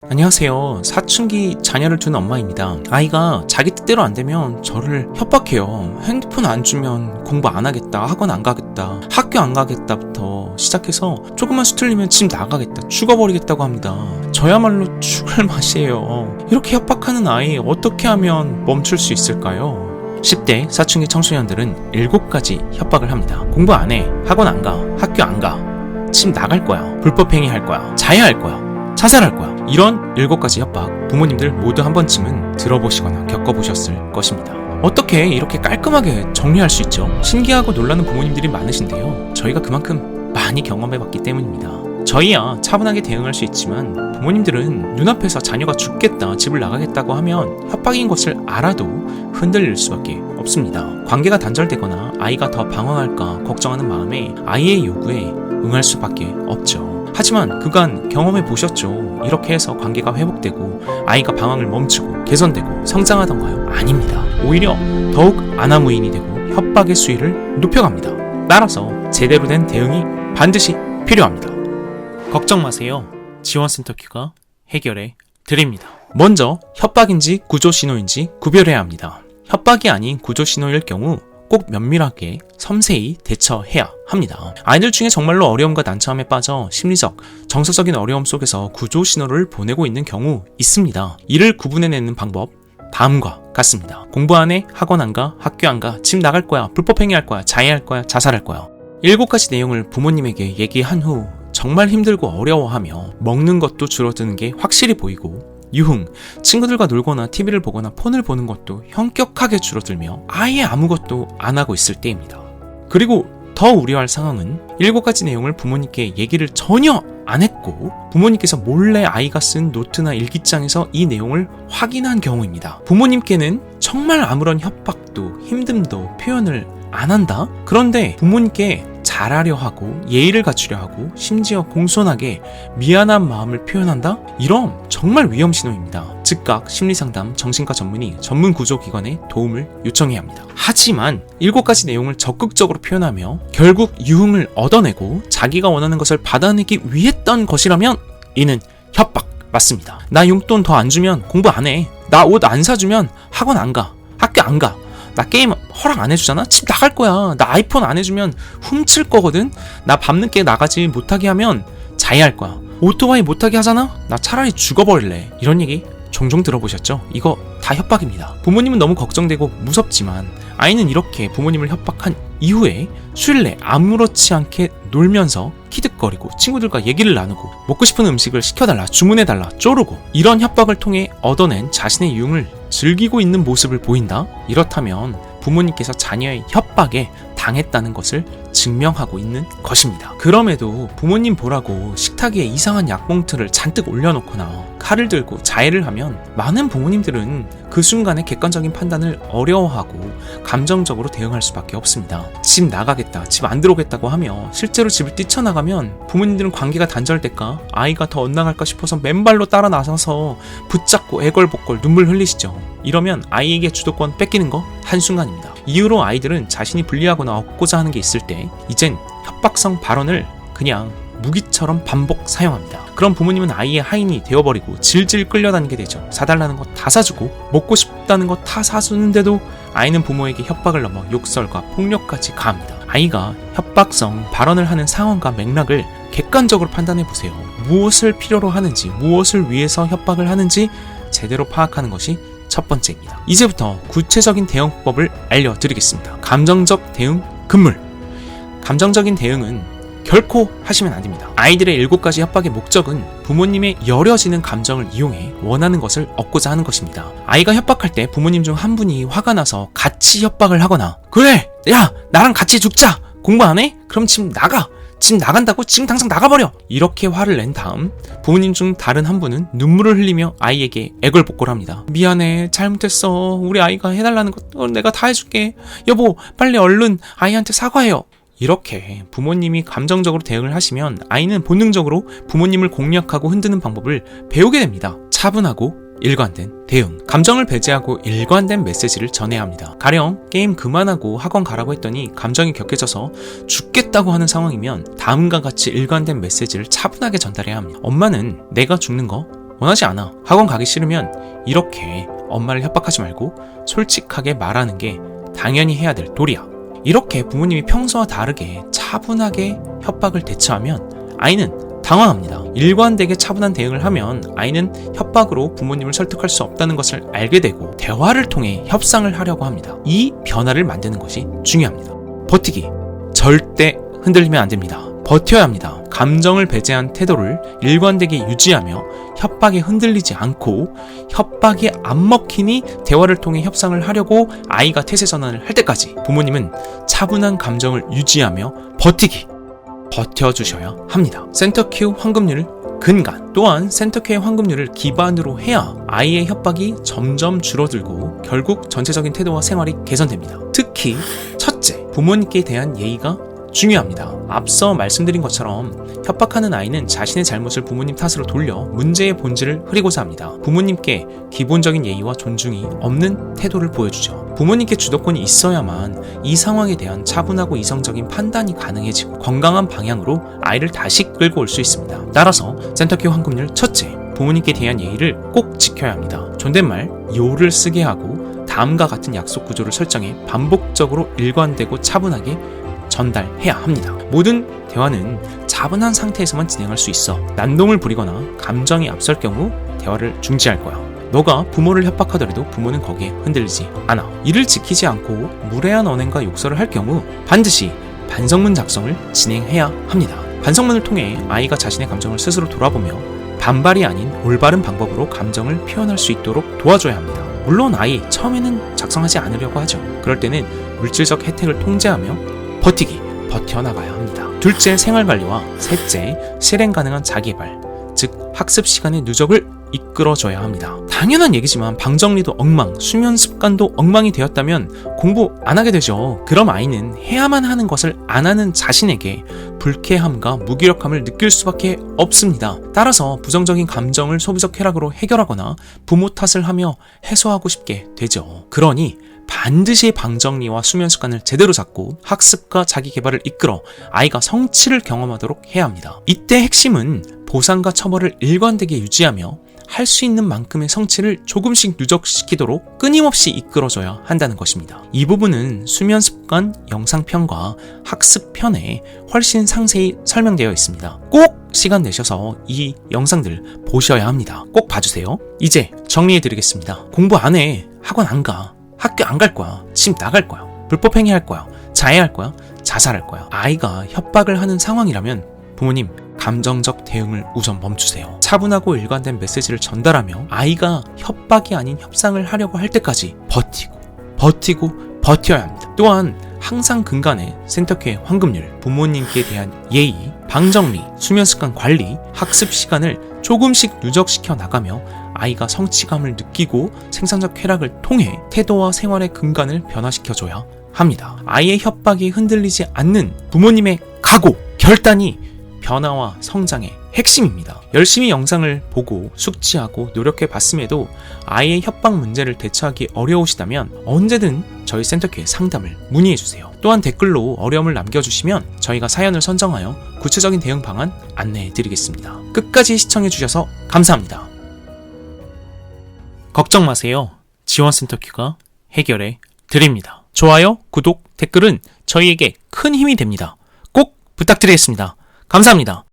안녕하세요. 사춘기 자녀를 둔 엄마입니다. 아이가 자기 뜻대로 안 되면 저를 협박해요. 핸드폰 안 주면 공부 안 하겠다, 학원 안 가겠다, 학교 안 가겠다부터 시작해서 조금만 수틀리면 집 나가겠다, 죽어버리겠다고 합니다. 저야말로 죽을 맛이에요. 이렇게 협박하는 아이 어떻게 하면 멈출 수 있을까요? 10대 사춘기 청소년들은 7가지 협박을 합니다. 공부 안 해, 학원 안 가, 학교 안 가, 집 나갈 거야, 불법행위 할 거야, 자해할 거야, 자살할 거야. 이런 7가지 협박, 부모님들 모두 한 번쯤은 들어보시거나 겪어보셨을 것입니다. 어떻게 이렇게 깔끔하게 정리할 수 있죠? 신기하고 놀라는 부모님들이 많으신데요. 저희가 그만큼 많이 경험해봤기 때문입니다. 저희야 차분하게 대응할 수 있지만 부모님들은 눈앞에서 자녀가 죽겠다, 집을 나가겠다고 하면 협박인 것을 알아도 흔들릴 수밖에 없습니다. 관계가 단절되거나 아이가 더 방황할까 걱정하는 마음에 아이의 요구에 응할 수밖에 없죠. 하지만 그간 경험해 보셨죠? 이렇게 해서 관계가 회복되고 아이가 방황을 멈추고 개선되고 성장하던가요? 아닙니다. 오히려 더욱 아나무인이 되고 협박의 수위를 높여갑니다. 따라서 제대로 된 대응이 반드시 필요합니다. 걱정 마세요. 지원센터 큐가 해결해 드립니다. 먼저 협박인지 구조신호인지 구별해야 합니다. 협박이 아닌 구조신호일 경우 꼭 면밀하게 섬세히 대처해야 합니다. 아이들 중에 정말로 어려움과 난처함에 빠져 심리적, 정서적인 어려움 속에서 구조신호를 보내고 있는 경우 있습니다. 이를 구분해내는 방법, 다음과 같습니다. 공부 안 해, 학원 안 가, 학교 안 가, 집 나갈 거야, 불법행위 할 거야, 자해할 거야, 자살할 거야. 7가지 내용을 부모님에게 얘기한 후 정말 힘들고 어려워하며 먹는 것도 줄어드는 게 확실히 보이고 유흥, 친구들과 놀거나 TV를 보거나 폰을 보는 것도 현격하게 줄어들며 아예 아무것도 안 하고 있을 때입니다. 그리고 더 우려할 상황은 7가지 내용을 부모님께 얘기를 전혀 안 했고 부모님께서 몰래 아이가 쓴 노트나 일기장에서 이 내용을 확인한 경우입니다. 부모님께는 정말 아무런 협박도 힘듦도 표현을 안 한다? 그런데 부모님께 잘하려 하고 예의를 갖추려 하고 심지어 공손하게 미안한 마음을 표현한다? 이런 정말 위험 신호입니다. 즉각 심리상담 정신과 전문의 전문 구조기관에 도움을 요청해야 합니다. 하지만 7가지 내용을 적극적으로 표현하며 결국 유흥을 얻어내고 자기가 원하는 것을 받아내기 위했던 것이라면 이는 협박 맞습니다. 나 용돈 더 안 주면 공부 안 해. 나 옷 안 사주면 학원 안 가. 학교 안 가. 나 게임 허락 안 해주잖아? 집 나갈 거야. 나 아이폰 안 해주면 훔칠 거거든? 나 밤늦게 나가지 못하게 하면 자해할 거야. 오토바이 못하게 하잖아? 나 차라리 죽어버릴래. 이런 얘기 종종 들어보셨죠? 이거 다 협박입니다. 부모님은 너무 걱정되고 무섭지만 아이는 이렇게 부모님을 협박한 이후에 수일 내 아무렇지 않게 놀면서 키득거리고 친구들과 얘기를 나누고 먹고 싶은 음식을 시켜달라, 주문해달라, 쪼르고 이런 협박을 통해 얻어낸 자신의 유흥을 즐기고 있는 모습을 보인다? 이렇다면 부모님께서 자녀의 협박에 당했다는 것을 증명하고 있는 것입니다. 그럼에도 부모님 보라고 식탁 위에 이상한 약봉투를 잔뜩 올려놓거나 칼을 들고 자해를 하면 많은 부모님들은 그 순간의 객관적인 판단을 어려워하고 감정적으로 대응할 수밖에 없습니다. 집 나가겠다, 집 안 들어오겠다고 하며 실제로 집을 뛰쳐나가면 부모님들은 관계가 단절될까, 아이가 더 엇나갈까 싶어서 맨발로 따라 나서서 붙잡고 애걸복걸 눈물 흘리시죠. 이러면 아이에게 주도권 뺏기는 거 한순간입니다. 이후로 아이들은 자신이 불리하거나 얻고자 하는 게 있을 때 이젠 협박성 발언을 그냥 무기처럼 반복 사용합니다. 그럼 부모님은 아이의 하인이 되어버리고 질질 끌려다니게 되죠. 사달라는 거 다 사주고 먹고 싶다는 거 다 사주는데도 아이는 부모에게 협박을 넘어 욕설과 폭력까지 가합니다. 아이가 협박성 발언을 하는 상황과 맥락을 객관적으로 판단해보세요. 무엇을 필요로 하는지, 무엇을 위해서 협박을 하는지 제대로 파악하는 것이 첫 번째입니다. 이제부터 구체적인 대응법을 알려드리겠습니다. 감정적 대응 금물. 감정적인 대응은 결코 하시면 안 됩니다. 아이들의 7가지 협박의 목적은 부모님의 여려지는 감정을 이용해 원하는 것을 얻고자 하는 것입니다. 아이가 협박할 때 부모님 중 한 분이 화가 나서 같이 협박을 하거나 그래! 야! 나랑 같이 죽자! 공부 안 해? 그럼 집 나가! 집 나간다고? 지금 당장 나가버려! 이렇게 화를 낸 다음 부모님 중 다른 한 분은 눈물을 흘리며 아이에게 애걸복걸을 합니다. 미안해, 잘못했어. 우리 아이가 해달라는 것 내가 다 해줄게. 여보, 빨리 얼른 아이한테 사과해요. 이렇게 부모님이 감정적으로 대응을 하시면 아이는 본능적으로 부모님을 공략하고 흔드는 방법을 배우게 됩니다. 차분하고 일관된 대응. 감정을 배제하고 일관된 메시지를 전해야 합니다. 가령 게임 그만하고 학원 가라고 했더니 감정이 격해져서 죽겠다고 하는 상황이면 다음과 같이 일관된 메시지를 차분하게 전달해야 합니다. 엄마는 내가 죽는 거 원하지 않아. 학원 가기 싫으면 이렇게 엄마를 협박하지 말고 솔직하게 말하는 게 당연히 해야 될 도리야. 이렇게 부모님이 평소와 다르게 차분하게 협박을 대처하면 아이는 당황합니다. 일관되게 차분한 대응을 하면 아이는 협박으로 부모님을 설득할 수 없다는 것을 알게 되고 대화를 통해 협상을 하려고 합니다. 이 변화를 만드는 것이 중요합니다. 버티기. 절대 흔들리면 안 됩니다. 버텨야 합니다. 감정을 배제한 태도를 일관되게 유지하며 협박에 흔들리지 않고 협박이 안 먹히니 대화를 통해 협상을 하려고 아이가 태세 전환을 할 때까지 부모님은 차분한 감정을 유지하며 버텨주셔야 합니다. 센터큐 황금률 근간. 또한 센터큐의 황금률을 기반으로 해야 아이의 협박이 점점 줄어들고 결국 전체적인 태도와 생활이 개선됩니다. 특히 첫째, 부모님께 대한 예의가 중요합니다. 앞서 말씀드린 것처럼 협박하는 아이는 자신의 잘못을 부모님 탓으로 돌려 문제의 본질을 흐리고자 합니다. 부모님께 기본적인 예의와 존중이 없는 태도를 보여주죠. 부모님께 주도권이 있어야만 이 상황에 대한 차분하고 이성적인 판단이 가능해지고 건강한 방향으로 아이를 다시 끌고 올 수 있습니다. 따라서 센터큐 황금률 첫째, 부모님께 대한 예의를 꼭 지켜야 합니다. 존댓말, 요를 쓰게 하고 다음과 같은 약속 구조를 설정해 반복적으로 일관되고 차분하게 전달해야 합니다. 모든 대화는 차분한 상태에서만 진행할 수 있어. 난동을 부리거나 감정이 앞설 경우 대화를 중지할 거야. 너가 부모를 협박하더라도 부모는 거기에 흔들리지 않아. 이를 지키지 않고 무례한 언행과 욕설을 할 경우 반드시 반성문 작성을 진행해야 합니다. 반성문을 통해 아이가 자신의 감정을 스스로 돌아보며 반발이 아닌 올바른 방법으로 감정을 표현할 수 있도록 도와줘야 합니다. 물론 아이 처음에는 작성하지 않으려고 하죠. 그럴 때는 물질적 혜택을 통제하며 버텨나가야 합니다. 둘째, 생활관리와 셋째, 실행 가능한 자기개발, 즉 학습 시간의 누적을 이끌어줘야 합니다. 당연한 얘기지만 방정리도 엉망, 수면 습관도 엉망이 되었다면 공부 안 하게 되죠. 그럼 아이는 해야만 하는 것을 안 하는 자신에게 불쾌함과 무기력함을 느낄 수밖에 없습니다. 따라서 부정적인 감정을 소비적 쾌락으로 해결하거나 부모 탓을 하며 해소하고 싶게 되죠. 그러니 반드시 방정리와 수면 습관을 제대로 잡고 학습과 자기 개발을 이끌어 아이가 성취를 경험하도록 해야 합니다. 이때 핵심은 보상과 처벌을 일관되게 유지하며 할 수 있는 만큼의 성취를 조금씩 누적시키도록 끊임없이 이끌어줘야 한다는 것입니다. 이 부분은 수면 습관 영상편과 학습편에 훨씬 상세히 설명되어 있습니다. 꼭 시간 내셔서 이 영상들 보셔야 합니다. 꼭 봐주세요. 이제 정리해드리겠습니다. 공부 안 해. 학원 안 가. 학교 안 갈 거야. 집 나갈 거야. 불법행위 할 거야. 자해할 거야. 자살할 거야. 아이가 협박을 하는 상황이라면 부모님 감정적 대응을 우선 멈추세요. 차분하고 일관된 메시지를 전달하며 아이가 협박이 아닌 협상을 하려고 할 때까지 버텨야 합니다. 또한 항상 근간에 센터큐의 황금률, 부모님께 대한 예의, 방정리, 수면습관 관리, 학습 시간을 조금씩 누적시켜 나가며 아이가 성취감을 느끼고 생산적 쾌락을 통해 태도와 생활의 근간을 변화시켜줘야 합니다. 아이의 협박이 흔들리지 않는 부모님의 각오, 결단이 변화와 성장의 핵심입니다. 열심히 영상을 보고 숙지하고 노력해 봤음에도 아이의 협박 문제를 대처하기 어려우시다면 언제든 저희 센터큐에 상담을 문의해 주세요. 또한 댓글로 어려움을 남겨주시면 저희가 사연을 선정하여 구체적인 대응 방안 안내해 드리겠습니다. 끝까지 시청해 주셔서 감사합니다. 걱정 마세요. 지원센터큐가 해결해 드립니다. 좋아요, 구독, 댓글은 저희에게 큰 힘이 됩니다. 꼭 부탁드리겠습니다. 감사합니다.